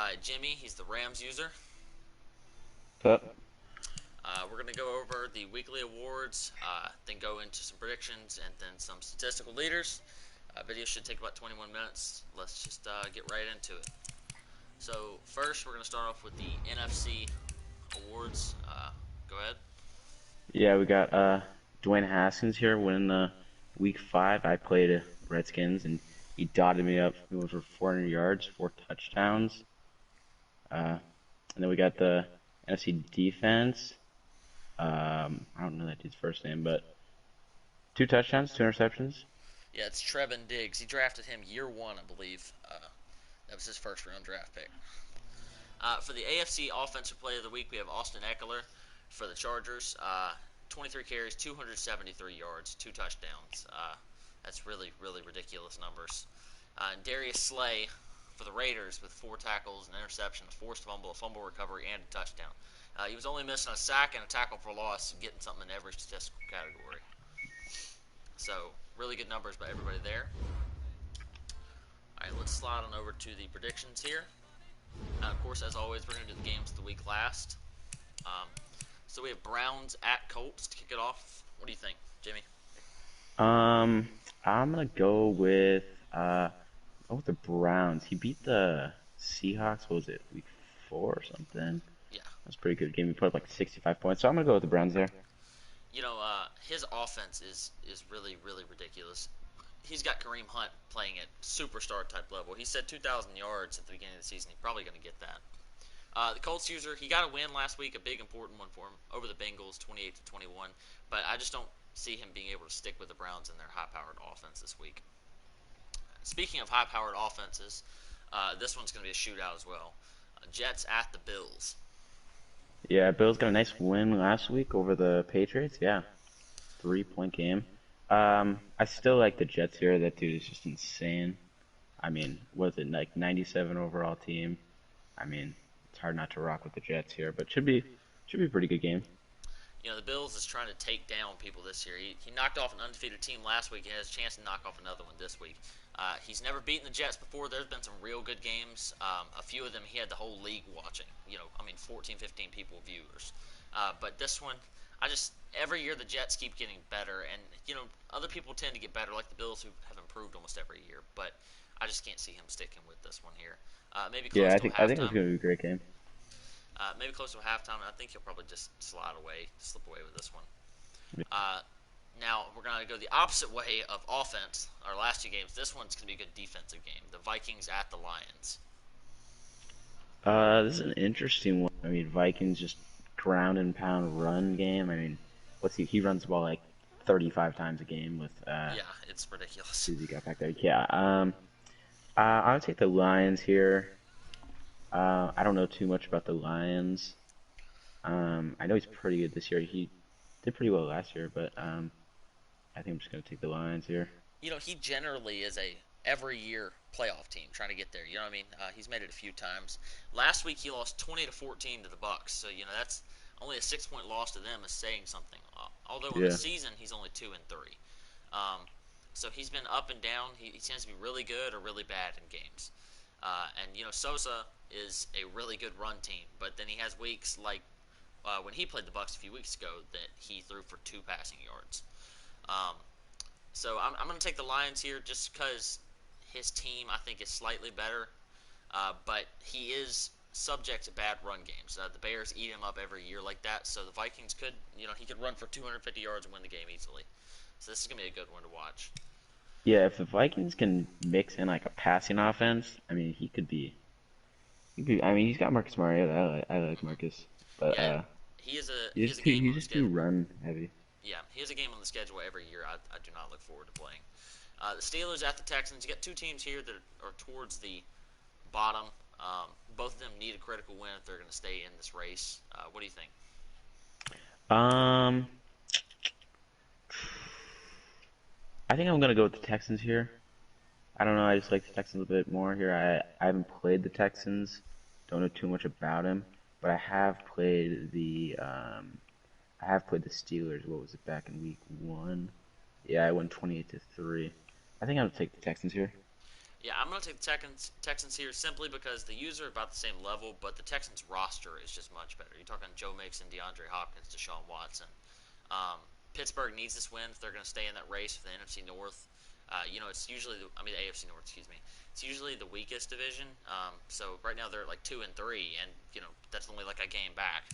by Jimmy. He's the Rams user. But We're going to go over the weekly awards, then go into some predictions, and then some statistical leaders. Video should take about 21 minutes. Let's just get right into it. So first, we're going to start off with the NFC awards. Go ahead. yeah, we got Dwayne Haskins here winning the week 5. I played Redskins and he dotted me up. He went for 400 yards, 4 touchdowns. And then we got the NFC defense. I don't know that dude's first name, but 2 touchdowns, 2 interceptions. Yeah, it's Trevin Diggs. He drafted him year one, I believe. That was his first round draft pick. For the AFC Offensive Player of the Week, we have Austin Eckler for the Chargers. 23 carries, 273 yards, 2 touchdowns. That's really, really ridiculous numbers. And Darius Slay for the Raiders with 4 tackles, an interception, a forced fumble, a fumble recovery, and a touchdown. He was only missing a sack and a tackle for loss, getting something in every statistical category. So, really good numbers by everybody there. All right, let's slide on over to the predictions here. Of course, as always, we're going to do the games of the week last. So we have Browns at Colts to kick it off. What do you think, Jimmy? Um, I'm gonna go with the Browns. He beat the Seahawks. What was it, week 4 or something? Yeah. That's a pretty good game. He put up like 65 points. So I'm gonna go with the Browns there. His offense is really, really ridiculous. He's got Kareem Hunt playing at superstar type level. He said 2,000 yards at the beginning of the season. He's probably going to get that. The Colts user, he got a win last week, a big important one for him over the Bengals, 28-21. But I just don't see him being able to stick with the Browns in their high-powered offense this week. Speaking of high-powered offenses, this one's going to be a shootout as well. Jets at the Bills. Yeah, Bills got a nice win last week over the Patriots. Yeah, 3-point game. I still like the Jets here. That dude is just insane. I mean, was it like 97 overall team? I mean, it's hard not to rock with the Jets here, but should be a pretty good game. The Bills is trying to take down people this year. He knocked off an undefeated team last week. He has a chance to knock off another one this week. He's never beaten the Jets before. There's been some real good games. A few of them he had the whole league watching. 14, 15 people viewers. But this one, every year the Jets keep getting better, and other people tend to get better, like the Bills, who have improved almost every year. But I just can't see him sticking with this one here. Maybe Yeah, close to a I think it's halftime. gonna be a great game. Maybe close to a halftime, and I think he'll probably just slip away with this one. Uh, Now we're going to go the opposite way of offense. Our last 2 games. This one's going to be a good defensive game. The Vikings at the Lions. This is an interesting one. I mean, Vikings just ground and pound run game. I mean, he runs the ball like 35 times a game with Yeah, it's ridiculous. who's he got back there? Yeah. I would take the Lions here. I don't know too much about the Lions. I know he's pretty good this year. He did pretty well last year, but I think I'm just gonna take the Lions here. He generally is a every year playoff team trying to get there. You know what I mean? He's made it a few times. Last week he lost 20-14 to the Bucks, so that's only a 6-point loss to them is saying something. Although in the Yeah. season he's only 2-3. Um, so he's been up and down. He tends to be really good or really bad in games. And Sosa is a really good run team, but then he has weeks like when he played the Bucks a few weeks ago that he threw for 2 passing yards. Um, so I'm going to take the Lions here just because his team I think is slightly better, but he is subject to bad run games. The Bears eat him up every year like that, so the Vikings could, he could run for 250 yards and win the game easily. So this is going to be a good one to watch. Yeah, if the Vikings can mix in like a passing offense, I mean, I mean, he's got Marcus Mariota. I like Marcus, but Yeah, he is a he he's has just a too game he's on the just too schedule. run heavy. Yeah, he has a game on the schedule every year. I do not look forward to playing. The Steelers at the Texans. You got 2 teams here that are towards the bottom. Both of them need a critical win if they're going to stay in this race. What do you think? Um, I think I'm gonna go with the Texans here. I don't know. I just like the Texans a bit more here. I haven't played the Texans. Don't know too much about him, but I have played the Steelers. What was it back in week 1? Yeah, I won 28-3. I think I'm gonna take the Texans here. Yeah, I'm going to take the Texans here simply because the user are about the same level, but the Texans roster is just much better. You're talking Joe Mixon, DeAndre Hopkins, Deshaun Watson. Um, Pittsburgh needs this win if they're going to stay in that race for the NFC North. It's usually the AFC North. Excuse me. It's usually the weakest division. So right now they're at like 2-3, and that's only like a game back.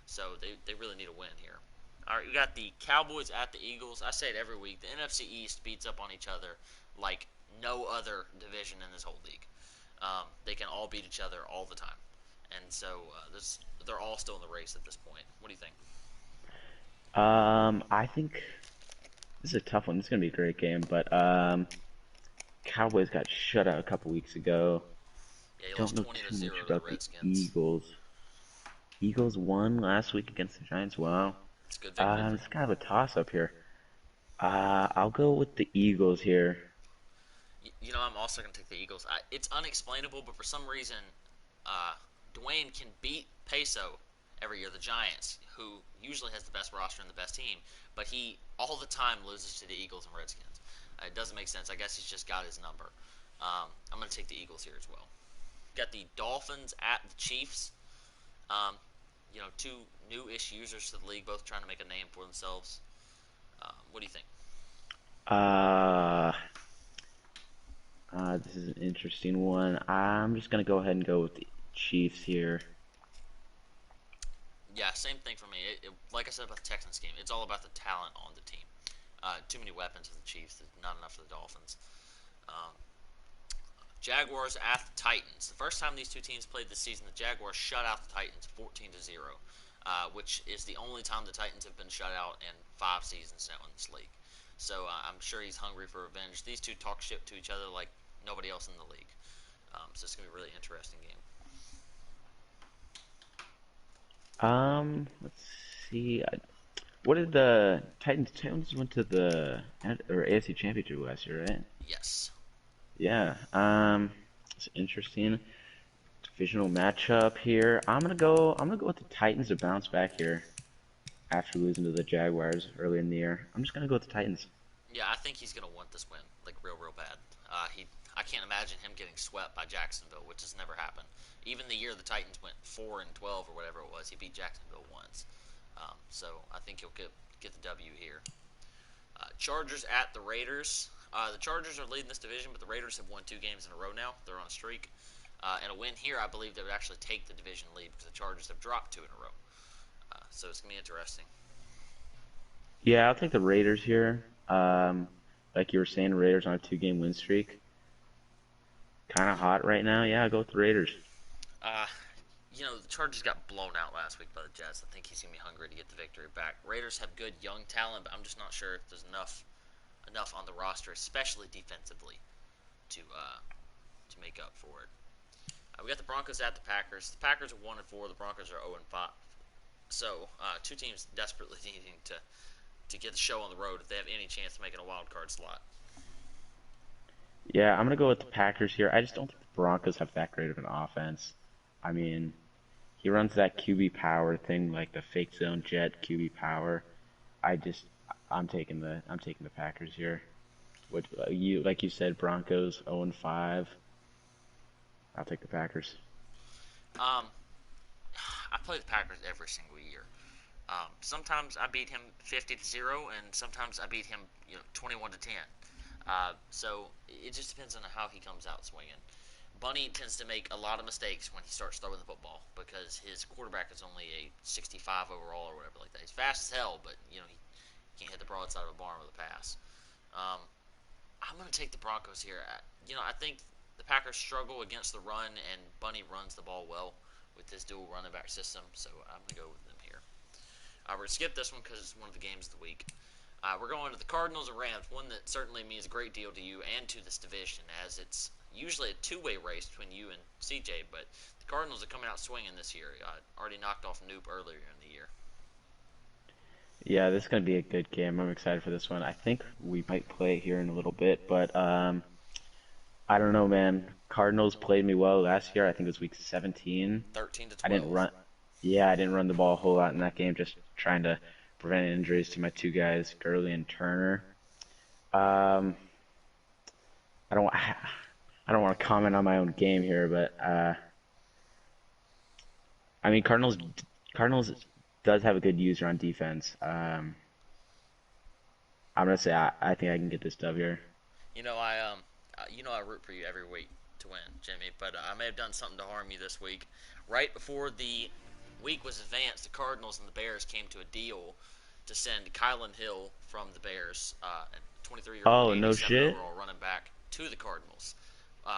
So they really need a win here. All right, we got the Cowboys at the Eagles. I say it every week. The NFC East beats up on each other like no other division in this whole league. They can all beat each other all the time, and so they're all still in the race at this point. What do you think? I think this is a tough one. This is gonna be a great game, but Cowboys got shut out a couple weeks ago. Yeah, you Don't lost know 20 to too much 0 to the about the Redskins. Eagles. Eagles won last week against the Giants. Wow. It's a good victory for It's them. kind of a toss up here. I'll go with the Eagles here. I'm also going to take the Eagles. It's unexplainable, but for some reason, uh, Dwayne can beat Peso every year, the Giants, who usually has the best roster and the best team, but he all the time loses to the Eagles and Redskins. It doesn't make sense. I guess he's just got his number. I'm going to take the Eagles here as well. Got the Dolphins at the Chiefs. Um, two new-ish users to the league, both trying to make a name for themselves. What do you think? Uh, this is an interesting one. I'm just gonna go ahead and go with the Chiefs here. Yeah, same thing for me. Like I said about the Texans game, it's all about the talent on the team. Too many weapons for the Chiefs, not enough for the Dolphins. Um, Jaguars at the Titans. The first time these two teams played this season, the Jaguars shut out the Titans 14 to 0, which is the only time the Titans have been shut out in 5 seasons now in this league. So I'm sure he's hungry for revenge. These two talk shit to each other like nobody else in the league. So it's gonna be a really interesting game. Let's see. What did the Titans? Titans went to the AFC Championship last year, right? Yes. Yeah. It's interesting divisional matchup here. I'm gonna go with the Titans to bounce back here after losing to the Jaguars earlier in the year. I'm just gonna go with the Titans. Yeah, I think he's gonna want this win like real bad. I can't imagine him getting swept by Jacksonville, which has never happened. Even the year the Titans went 4-12 or whatever it was, he beat Jacksonville once. So I think he'll get the W here. Chargers at the Raiders. The Chargers are leading this division, but the Raiders have won 2 games in a row now. They're on a streak. And a win here, I believe they would actually take the division lead because the Chargers have dropped 2 in a row. So it's gonna be interesting. Yeah, I'll take the Raiders here. Like you were saying, Raiders on a 2-game win streak. Kind of hot right now. Yeah, I'll go with the Raiders. Uh, the Chargers got blown out last week by the Jets. I think he's gonna be hungry to get the victory back. Raiders have good young talent, but I'm just not sure if there's enough on the roster, especially defensively, to make up for it. We got the Broncos at the Packers. The Packers are 1-4. The Broncos are 0-5. So two teams desperately needing to get the show on the road if they have any chance of making a wild card slot. Yeah, I'm gonna go with the Packers here. I just don't think the Broncos have that great of an offense. I mean, he runs that QB power thing, like the fake zone jet QB power. I just, I'm taking the Packers here. What you like you said, Broncos 0-5. I'll take the Packers. Um, I play the Packers every single year. Sometimes I beat him 50-0, and sometimes I beat him 21-10. So it just depends on how he comes out swinging. Bunny tends to make a lot of mistakes when he starts throwing the football because his quarterback is only a 65 overall or whatever like that. He's fast as hell, but he can't hit the broadside of a barn with a pass. Um, I'm going to take the Broncos here. I think the Packers struggle against the run, and Bunny runs the ball well with this dual running back system, so I'm going to go with them here. We're going to skip this one because it's one of the games of the week. We're going to the Cardinals and Rams, one that certainly means a great deal to you and to this division, as it's usually a two-way race between you and CJ, but the Cardinals are coming out swinging this year. Already knocked off Noop earlier in the year. Yeah, this is gonna be a good game. I'm excited for this one. I think we might play here in a little bit, but I don't know, man. Cardinals played me well last year. I think it was week 17. 13 to I didn't 12. run. Yeah, I didn't run the ball a whole lot in that game, just trying to prevent injuries to my two guys, Gurley and Turner. Um, I don't. I don't want to comment on my own game here, but I mean Cardinals does have a good user on defense. I'm gonna say I think I can get this dub here. You know, I root for you every week to win, Jimmy. But I may have done something to harm you this week. Right before the week was advanced, the Cardinals and the Bears came to a deal to send Kylan Hill from the Bears, a 23-year-old, Oh, no 87 shit. overall running back, to the Cardinals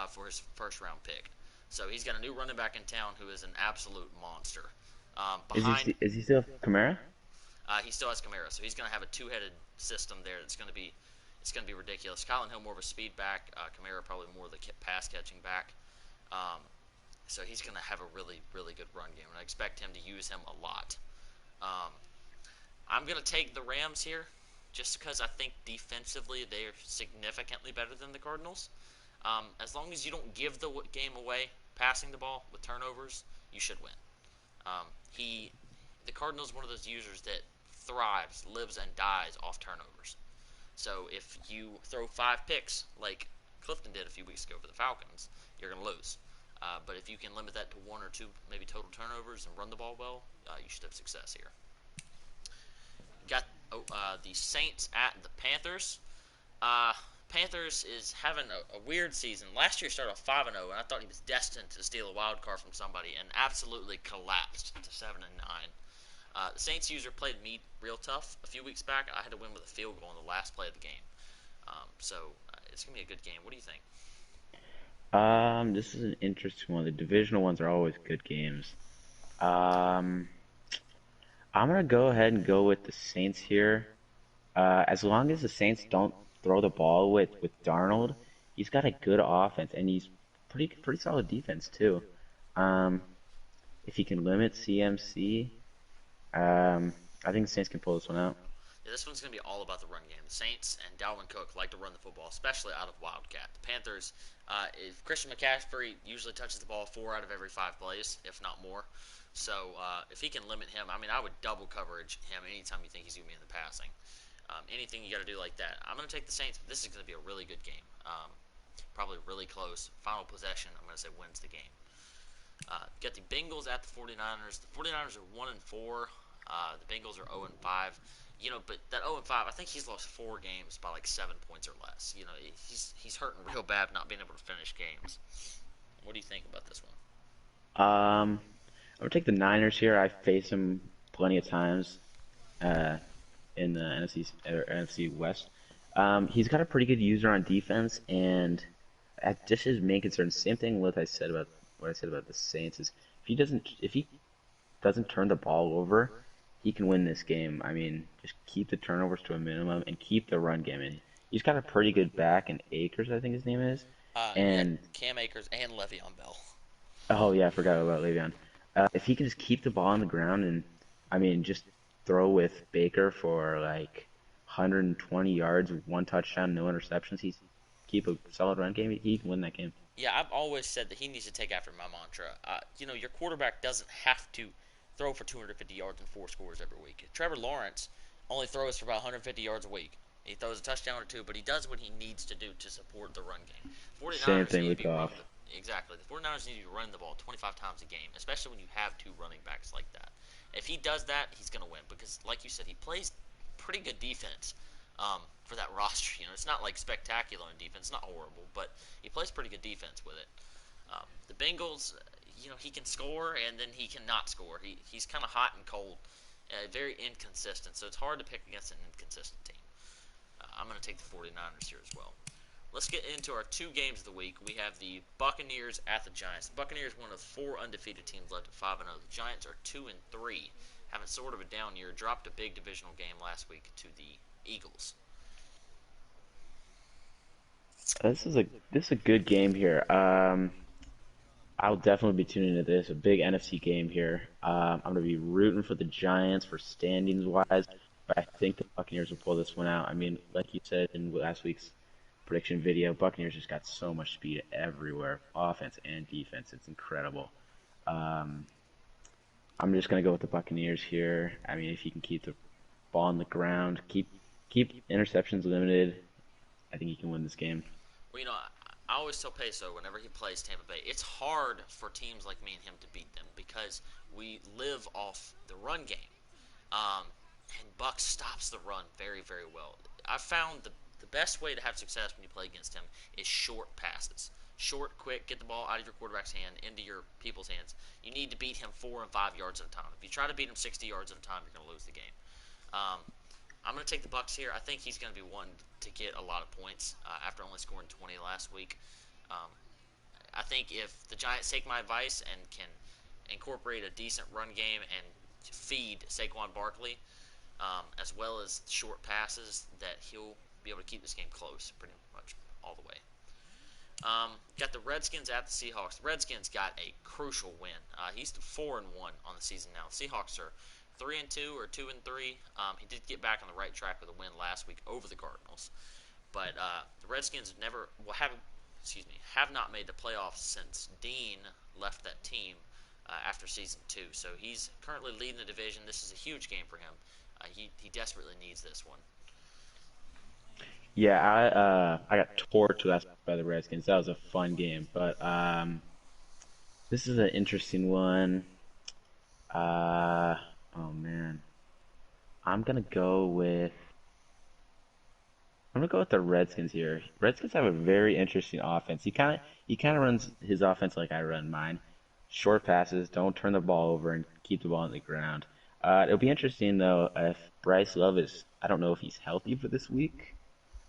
for his first round pick. So he's got a new running back in town who is an absolute monster. Behind Is he still Kamara? he still has Kamara, so he's going to have a two-headed system there. It's going to be ridiculous. Colin Hill more of a speed back. Kamara probably more of the pass catching back. Um, so he's going to have a really really good run game, and I expect him to use him a lot. Um, I'm going to take the Rams here, just because I think defensively they are significantly better than the Cardinals. As long as you don't give the game away passing the ball with turnovers, you should win. He, the Cardinals, one of those users that thrives, lives, and dies off turnovers. So if you throw 5 picks like Clifton did a few weeks ago for the Falcons, you're going to lose. But if you can limit that to 1 or 2, maybe total turnovers and run the ball well, you should have success here. Got the Saints at the Panthers. Uh, Panthers is having a weird season. Last year started off 5-0, and I thought he was destined to steal a wild card from somebody, and absolutely collapsed to 7-9. The Saints user played me real tough a few weeks back. I had to win with a field goal in the last play of the game. So it's gonna be a good game. What do you think? This is an interesting one. The divisional ones are always good games. Um, I'm gonna go ahead and go with the Saints here. As long as the Saints don't throw the ball with Darnold, he's got a good offense and he's pretty solid defense too. Um, if he can limit CMC, I think the Saints can pull this one out. Yeah, this one's going to be all about the run game. The Saints and Dalvin Cook like to run the football, especially out of Wildcat. The Panthers, if Christian McCaffrey usually touches the ball 4 out of every 5 plays, if not more. So if he can limit him, I mean, I would double coverage him anytime you think he's going to be in the passing. Anything you got to do like that. I'm going to take the Saints, but this is going to be a really good game. Probably really close. Final possession, I'm going to say wins the game. Got the Bengals at the 49ers. The 49ers are 1-4. The Bengals are 0-5. You know, but that 0-5, I think he's lost 4 games by like 7 points or less. You know, he's hurting real bad not being able to finish games. What do you think about this one? I'm gonna take the Niners here. I faced him plenty of times uh, in the NFC West. He's got a pretty good user on defense, and just his main concern. Same thing with what I said about the Saints is if he doesn't turn the ball over, he can win this game. I mean, just keep the turnovers to a minimum and keep the run game in. He's got a pretty good back in Akers, I think his name is, You had and Cam Akers and Le'Veon Bell. oh yeah, I forgot about Le'Veon. If he can just keep the ball on the ground and, I mean, just throw with Baker for like 120 yards, 1 touchdown, no interceptions, he's keep a solid run game. He can win that game. Yeah, I've always said that he needs to take after my mantra. Your quarterback doesn't have to throw for 250 yards and 4 scores every week. Trevor Lawrence only throws for about 150 yards a week. He throws a touchdown or 2, but he does what he needs to do to support the run game. Same 49ers thing need to with be running Goff. exactly. The 49ers need to be running the ball 25 times a game, especially when you have 2 running backs like that. If he does that, he's going to win because, like you said, he plays pretty good defense for that roster. It's not like spectacular in defense, not horrible, but he plays pretty good defense with it. The Bengals, he can score and then he cannot score. He's kind of hot and cold, very inconsistent. So it's hard to pick against an inconsistent team. I'm going to take the 49ers here as well. Let's get into our 2 games of the week. We have the Buccaneers at the Giants. The Buccaneers, one of 4 undefeated teams left at 5-0. The Giants are 2-3, having sort of a down year. Dropped a big divisional game last week to the Eagles. This is a good game here. I'll definitely be tuning into this. A big NFC game here. I'm gonna be rooting for the Giants for standings wise, but I think the Buccaneers will pull this one out. I mean, like you said in last week's prediction video, Buccaneers just got so much speed everywhere, offense and defense. It's incredible. Um, I'm just gonna go with the Buccaneers here. I mean, if you can keep the ball on the ground, keep interceptions limited, I think you can win this game. Well, I always tell Peso whenever he plays Tampa Bay, it's hard for teams like me and him to beat them because we live off the run game. Um, and Buck stops the run very, very well. I found the best way to have success when you play against him is short passes. Short, quick, get the ball out of your quarterback's hand into your people's hands. You need to beat him 4 and 5 yards at a time. If you try to beat him 60 yards at a time, you're going to lose the game. Um, I'm going to take the Bucks here. I think he's going to be one to get a lot of points after only scoring 20 last week. Um, I think if the Giants take my advice and can incorporate a decent run game and feed Saquon Barkley, as well as short passes, that he'll be able to keep this game close pretty much all the way. Got the Redskins at the Seahawks. The Redskins got a crucial win. He's 4-1 on the season now. The Seahawks are 3-2 or 2-3. He did get back on the right track with a win last week over the Cardinals, but the Redskins have not made the playoffs since Dean left that team after season 2. So he's currently leading the division. This is a huge game for him. He desperately needs this one. Yeah, I got torched last week by the Redskins. That was a fun game, but this is an interesting one. Uh, oh man, I'm gonna go with I'm gonna go with the Redskins here. Redskins have a very interesting offense. He kind of runs his offense like I run mine. Short passes, don't turn the ball over, and keep the ball on the ground. It'll be interesting though if Bryce Love is. I don't know if he's healthy for this week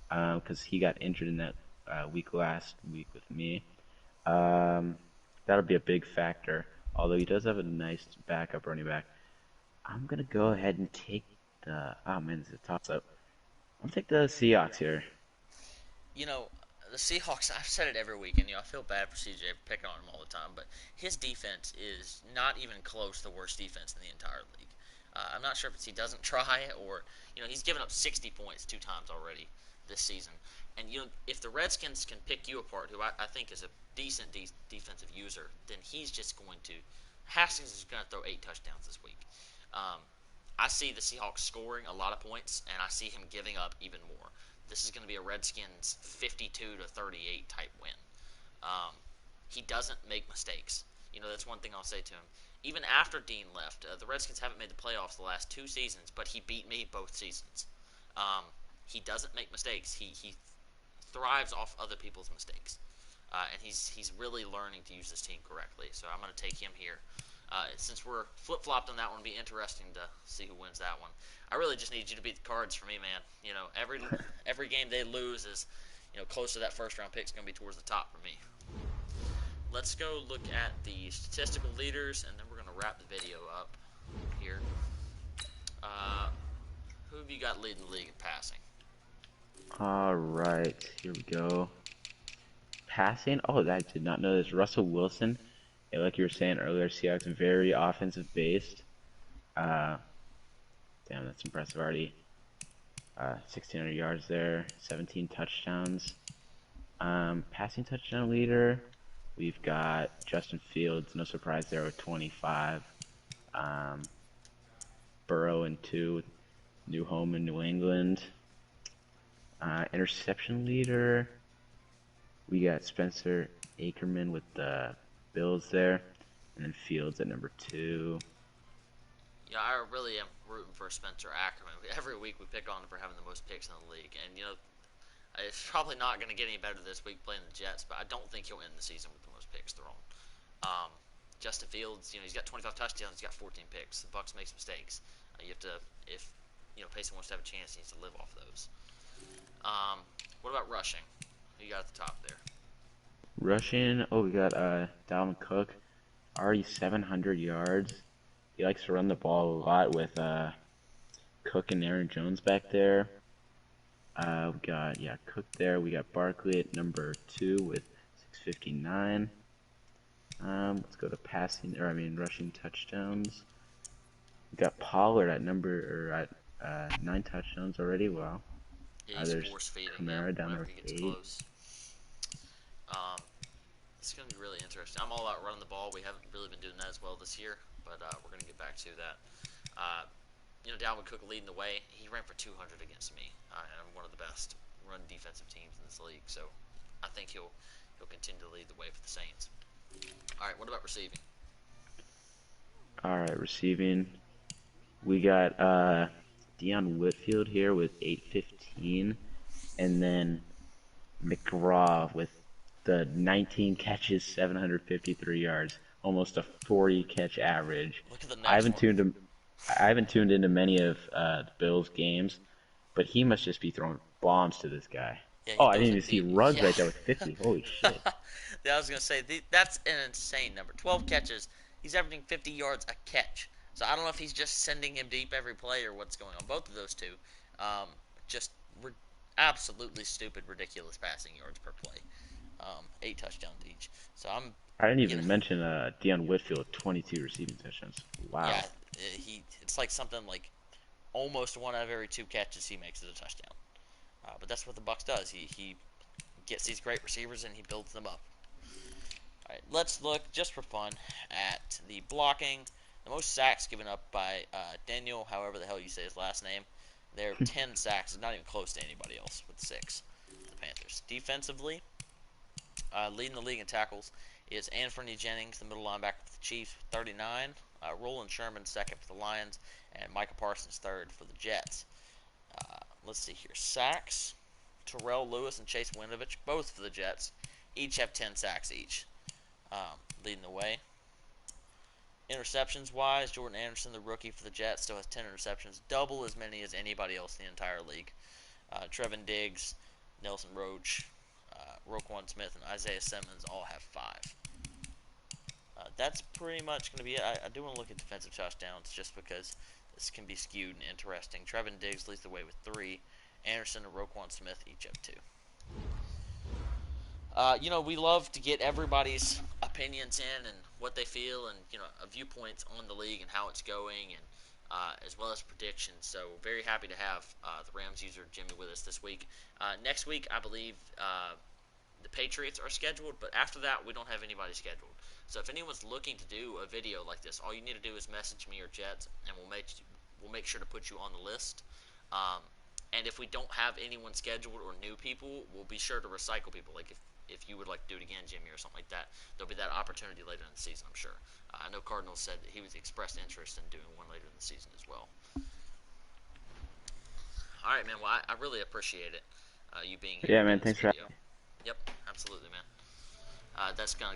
because he got injured in that week last week with me. Um, that'll be a big factor. Although he does have a nice backup running back. I'm gonna go ahead and take the. Oh man, this is a toss up. I'm gonna take the Seahawks here. You know, the Seahawks, I've said it every week, and I feel bad for CJ picking on him all the time, but his defense is not even close to the worst defense in the entire league. I'm not sure if it's he doesn't try or, he's given up 60 points 2 times already this season. And, if the Redskins can pick you apart, who I think is a decent defensive user, then he's just going to. Haskins is going to throw 8 touchdowns this week. Um, I see the Seahawks scoring a lot of points, and I see him giving up even more. This is going to be a Redskins 52-38 type win. Um, he doesn't make mistakes. That's one thing I'll say to him. Even after Dean left, the Redskins haven't made the playoffs the last 2 seasons, but he beat me both seasons. Um, he doesn't make mistakes. He thrives off other people's mistakes, and he's really learning to use this team correctly. So I'm going to take him here. Since we're flip flopped on that one, it'll be interesting to see who wins that one. I really just need you to beat the Cards for me, man. Every game they lose is close to that first round pick is going to be towards the top for me. Let's go look at the statistical leaders, and then we're going to wrap the video up here. Who have you got leading the league in passing? All right, here we go. Passing. Oh, I did not know this. Russell Wilson. Yeah, like you were saying earlier, Seahawks very offensive based. Uh, damn, that's impressive already. 1,600 yards there, 17 touchdowns. Passing touchdown leader, we've got Justin Fields. No surprise there with 25. Burrow in 2, new home in New England. Interception leader, we got Spencer Ackerman with the Bills there, and then Fields at number 2. Yeah, I really am rooting for Spencer Ackerman. Every week we pick on him for having the most picks in the league, and it's probably not going to get any better this week playing the Jets, but I don't think he'll end the season with the most picks thrown. Justin Fields, he's got 25 touchdowns, he's got 14 picks. The Bucks makes mistakes. You have to, if Payson wants to have a chance, he needs to live off those. What about rushing? Who you got at the top there? Rushing, oh, we got Dalvin Cook, already 700 yards. He likes to run the ball a lot with Cook and Aaron Jones back there. We got Cook there. We got Barkley at number 2 with 659. Let's go to rushing touchdowns. We got Pollard at 9 touchdowns already. Wow. Yeah, he's There's force feeding him Kamara down there whenever with he gets 8. close. It's going to be really interesting. I'm all about running the ball. We haven't really been doing that as well this year, but we're going to get back to that. Dalvin Cook leading the way. He ran for 200 against me, and I'm one of the best run defensive teams in this league. So I think he'll he'll continue to lead the way for the Saints. All right, what about receiving? All right, receiving. We got Dion Whitfield here with 815, and then McGraw with the 19 catches, 753 yards, almost a 40 catch average. Look at the I next haven't one. tuned him. I haven't tuned into many of the Bills games, but he must just be throwing bombs to this guy. Yeah, he Oh, I throws didn't it even see deep. Ruggs Yeah. right there with 50. Holy shit. Yeah, I was gonna say that's an insane number. 12 catches. He's averaging 50 yards a catch. So I don't know if he's just sending him deep every play or what's going on. Both of those two, um, just absolutely stupid, ridiculous passing yards per play. 8 touchdowns each. So I'm, I didn't you know, even mention Dion Whitfield, 22 receiving touchdowns. yeah, Wow. it's like something like almost one out of every 2 catches he makes is a touchdown. But that's what the Bucks does. He gets these great receivers and he builds them up. All right, let's look just for fun at the blocking. The most sacks given up by Daniel, however the hell you say his last name. There are 10 sacks, not even close to anybody else with 6. The Panthers. Defensively, leading the league in tackles is Anthony Jennings, the middle linebacker for the Chiefs, 39. Roland Sherman second for the Lions, and Micah Parsons third for the Jets. Let's see here. Sacks. Terrell Lewis and Chase Winovich, both for the Jets, each have 10 sacks each, leading the way. Interceptions wise, Jordan Anderson, the rookie for the Jets, still has 10 interceptions, double as many as anybody else in the entire league. Trevin Diggs, Nelson Roach, Roquan Smith, and Isaiah Simmons all have 5. That's pretty much going to be it. I do want to look at defensive touchdowns just because this can be skewed and interesting. Trevin Diggs leads the way with 3. Anderson and Roquan Smith each have 2. We love to get everybody's opinions in and what they feel and, viewpoints on the league and how it's going and as well as predictions. So very happy to have the Rams user Jimmy with us this week. Next week, I believe the Patriots are scheduled, but after that, we don't have anybody scheduled. So if anyone's looking to do a video like this, all you need to do is message me or Jets, and we'll make sure to put you on the list. Um, and if we don't have anyone scheduled or new people, we'll be sure to recycle people. Like if you would like to do it again, Jimmy, or something like that, there'll be that opportunity later in the season, I'm sure. I know Cardinals said that he was expressed interest in doing one later in the season as well. All right, man. Well, I really appreciate it, you being here Yeah, and man. doing this Thanks for video. Yep, absolutely, man. That's gonna